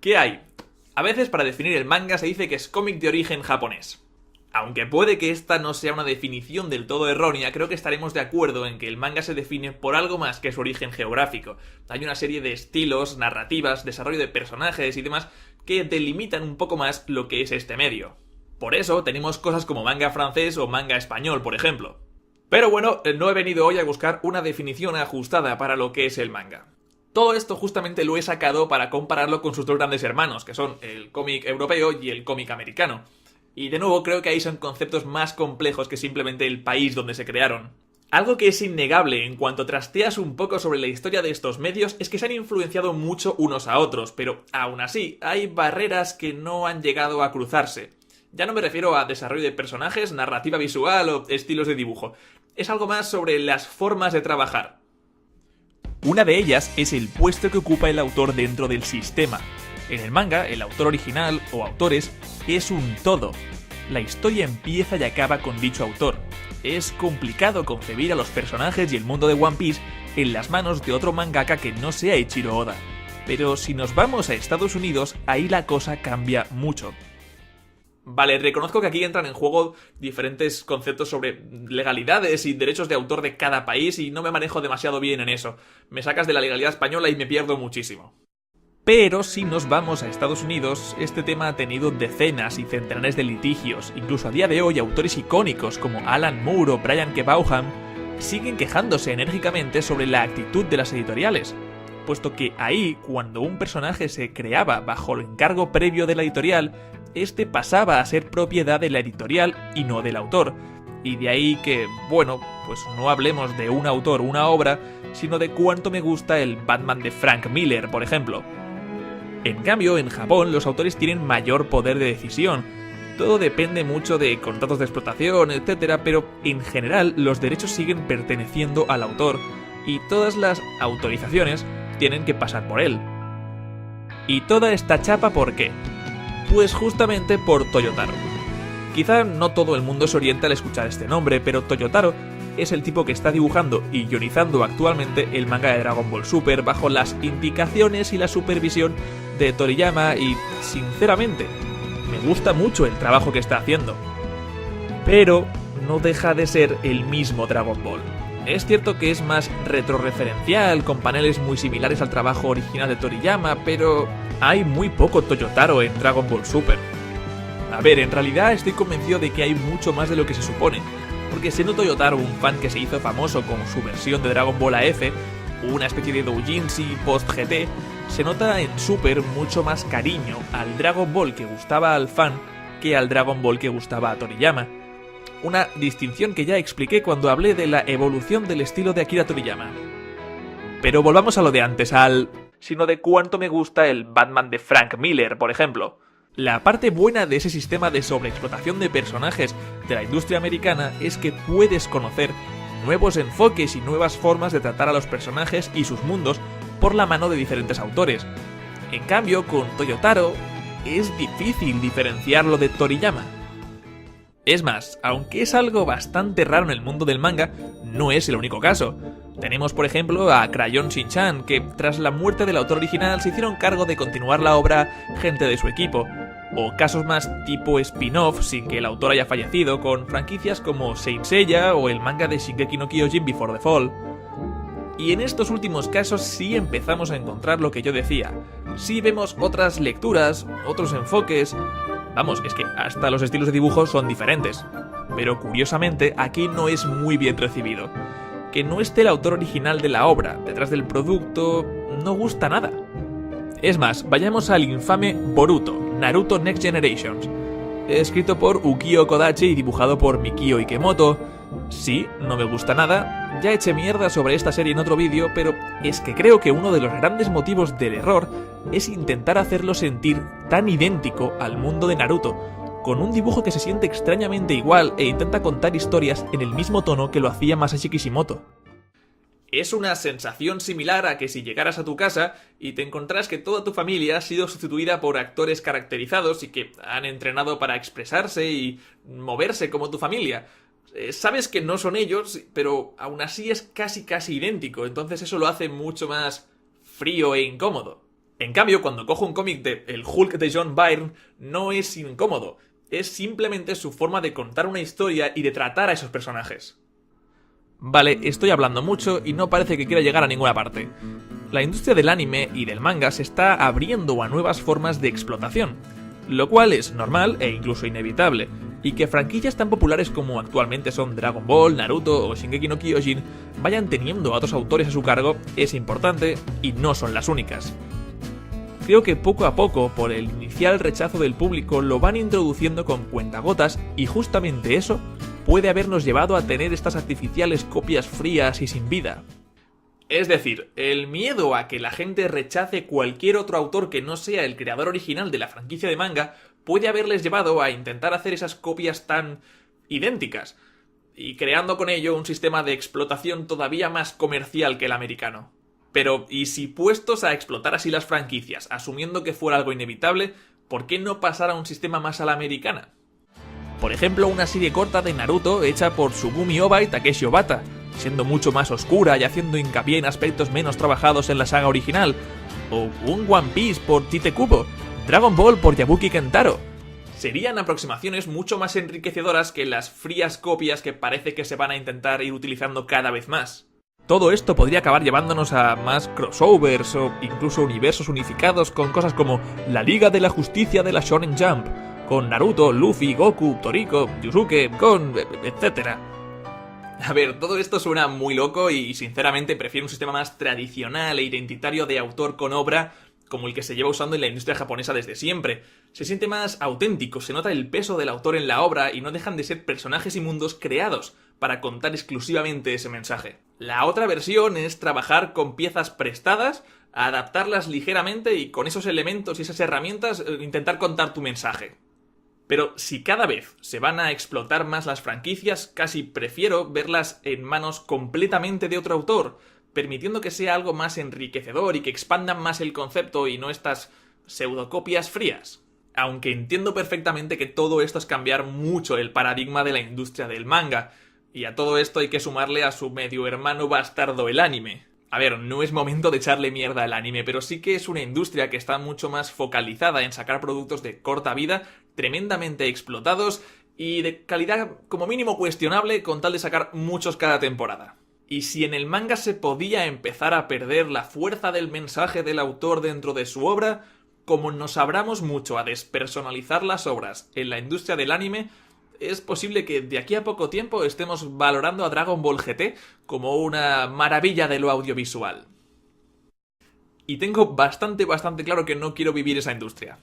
¿Qué hay? A veces para definir el manga se dice que es cómic de origen japonés. Aunque puede que esta no sea una definición del todo errónea, creo que estaremos de acuerdo en que el manga se define por algo más que su origen geográfico. Hay una serie de estilos, narrativas, desarrollo de personajes y demás que delimitan un poco más lo que es este medio. Por eso tenemos cosas como manga francés o manga español, por ejemplo. Pero bueno, no he venido hoy a buscar una definición ajustada para lo que es el manga. Todo esto justamente lo he sacado para compararlo con sus dos grandes hermanos, que son el cómic europeo y el cómic americano. Y de nuevo creo que ahí son conceptos más complejos que simplemente el país donde se crearon. Algo que es innegable en cuanto trasteas un poco sobre la historia de estos medios es que se han influenciado mucho unos a otros, pero aún así hay barreras que no han llegado a cruzarse. Ya no me refiero a desarrollo de personajes, narrativa visual o estilos de dibujo. Es algo más sobre las formas de trabajar. Una de ellas es el puesto que ocupa el autor dentro del sistema. En el manga, el autor original o autores es un todo. La historia empieza y acaba con dicho autor. Es complicado concebir a los personajes y el mundo de One Piece en las manos de otro mangaka que no sea Eiichiro Oda. Pero si nos vamos a Estados Unidos, ahí la cosa cambia mucho. Vale, reconozco que aquí entran en juego diferentes conceptos sobre legalidades y derechos de autor de cada país y no me manejo demasiado bien en eso. Me sacas de la legalidad española y me pierdo muchísimo. Pero si nos vamos a Estados Unidos, este tema ha tenido decenas y centenares de litigios. Incluso a día de hoy, autores icónicos como Alan Moore o Brian K. Vaughan siguen quejándose enérgicamente sobre la actitud de las editoriales, puesto que ahí, cuando un personaje se creaba bajo el encargo previo de la editorial, este pasaba a ser propiedad de la editorial y no del autor. Y de ahí que, bueno, pues no hablemos de un autor, una obra, sino de cuánto me gusta el Batman de Frank Miller, por ejemplo. En cambio, en Japón los autores tienen mayor poder de decisión. Todo depende mucho de contratos de explotación, etc., pero en general los derechos siguen perteneciendo al autor y todas las autorizaciones tienen que pasar por él. ¿Y toda esta chapa por qué? Pues justamente por Toyotaro. Quizá no todo el mundo se orienta al escuchar este nombre, pero Toyotaro es el tipo que está dibujando y guionizando actualmente el manga de Dragon Ball Super bajo las indicaciones y la supervisión de Toriyama y, sinceramente, me gusta mucho el trabajo que está haciendo. Pero no deja de ser el mismo Dragon Ball. Es cierto que es más retroreferencial, con paneles muy similares al trabajo original de Toriyama, pero hay muy poco Toyotaro en Dragon Ball Super. A ver, en realidad estoy convencido de que hay mucho más de lo que se supone, porque siendo Toyotaro un fan que se hizo famoso con su versión de Dragon Ball AF, una especie de doujinshi post-GT, se nota en Super mucho más cariño al Dragon Ball que gustaba al fan que al Dragon Ball que gustaba a Toriyama. Una distinción que ya expliqué cuando hablé de la evolución del estilo de Akira Toriyama. Pero volvamos a lo de antes, sino de cuánto me gusta el Batman de Frank Miller, por ejemplo. La parte buena de ese sistema de sobreexplotación de personajes de la industria americana es que puedes conocer nuevos enfoques y nuevas formas de tratar a los personajes y sus mundos por la mano de diferentes autores. En cambio, con Toyotaro es difícil diferenciarlo de Toriyama. Es más, aunque es algo bastante raro en el mundo del manga, no es el único caso. Tenemos por ejemplo a Crayon Shin-chan, que tras la muerte del autor original se hicieron cargo de continuar la obra gente de su equipo, o casos más tipo spin-off sin que el autor haya fallecido, con franquicias como Saint Seiya o el manga de Shingeki no Kyojin Before the Fall. Y en estos últimos casos sí empezamos a encontrar lo que yo decía. Sí vemos otras lecturas, otros enfoques. Vamos, es que hasta los estilos de dibujo son diferentes. Pero curiosamente aquí no es muy bien recibido. Que no esté el autor original de la obra detrás del producto no gusta nada. Es más, vayamos al infame Boruto, Naruto Next Generations, escrito por Ukio Kodachi y dibujado por Mikio Ikemoto. Sí, no me gusta nada, ya eché mierda sobre esta serie en otro vídeo, pero es que creo que uno de los grandes motivos del error es intentar hacerlo sentir tan idéntico al mundo de Naruto, con un dibujo que se siente extrañamente igual e intenta contar historias en el mismo tono que lo hacía Masashi Kishimoto. Es una sensación similar a que si llegaras a tu casa y te encontrás que toda tu familia ha sido sustituida por actores caracterizados y que han entrenado para expresarse y moverse como tu familia. Sabes que no son ellos, pero aún así es casi idéntico, entonces eso lo hace mucho más frío e incómodo. En cambio, cuando cojo un cómic de El Hulk de John Byrne, no es incómodo, es simplemente su forma de contar una historia y de tratar a esos personajes. Vale, estoy hablando mucho y no parece que quiera llegar a ninguna parte. La industria del anime y del manga se está abriendo a nuevas formas de explotación, lo cual es normal e incluso inevitable, y que franquicias tan populares como actualmente son Dragon Ball, Naruto o Shingeki no Kyojin vayan teniendo a otros autores a su cargo es importante y no son las únicas. Creo que poco a poco, por el inicial rechazo del público, lo van introduciendo con cuentagotas y justamente eso puede habernos llevado a tener estas artificiales copias frías y sin vida. Es decir, el miedo a que la gente rechace cualquier otro autor que no sea el creador original de la franquicia de manga puede haberles llevado a intentar hacer esas copias tan idénticas, y creando con ello un sistema de explotación todavía más comercial que el americano. Pero, ¿y si puestos a explotar así las franquicias, asumiendo que fuera algo inevitable, por qué no pasar a un sistema más a la americana? Por ejemplo, una serie corta de Naruto hecha por Tsugumi Ohba y Takeshi Obata, siendo mucho más oscura y haciendo hincapié en aspectos menos trabajados en la saga original, o un One Piece por Tite Kubo, Dragon Ball por Yabuki Kentaro. Serían aproximaciones mucho más enriquecedoras que las frías copias que parece que se van a intentar ir utilizando cada vez más. Todo esto podría acabar llevándonos a más crossovers o incluso universos unificados con cosas como la Liga de la Justicia de la Shonen Jump, con Naruto, Luffy, Goku, Toriko, Yusuke, Gon, etc. A ver, todo esto suena muy loco y sinceramente prefiero un sistema más tradicional e identitario de autor con obra como el que se lleva usando en la industria japonesa desde siempre. Se siente más auténtico, se nota el peso del autor en la obra y no dejan de ser personajes y mundos creados para contar exclusivamente ese mensaje. La otra versión es trabajar con piezas prestadas, adaptarlas ligeramente y con esos elementos y esas herramientas intentar contar tu mensaje. Pero si cada vez se van a explotar más las franquicias, casi prefiero verlas en manos completamente de otro autor, permitiendo que sea algo más enriquecedor y que expandan más el concepto y no estas pseudocopias frías. Aunque entiendo perfectamente que todo esto es cambiar mucho el paradigma de la industria del manga, y a todo esto hay que sumarle a su medio hermano bastardo el anime. A ver, no es momento de echarle mierda al anime, pero sí que es una industria que está mucho más focalizada en sacar productos de corta vida, tremendamente explotados y de calidad como mínimo cuestionable con tal de sacar muchos cada temporada. Y si en el manga se podía empezar a perder la fuerza del mensaje del autor dentro de su obra, como nos abramos mucho a despersonalizar las obras en la industria del anime, es posible que de aquí a poco tiempo estemos valorando a Dragon Ball GT como una maravilla de lo audiovisual. Y tengo bastante claro que no quiero vivir esa industria.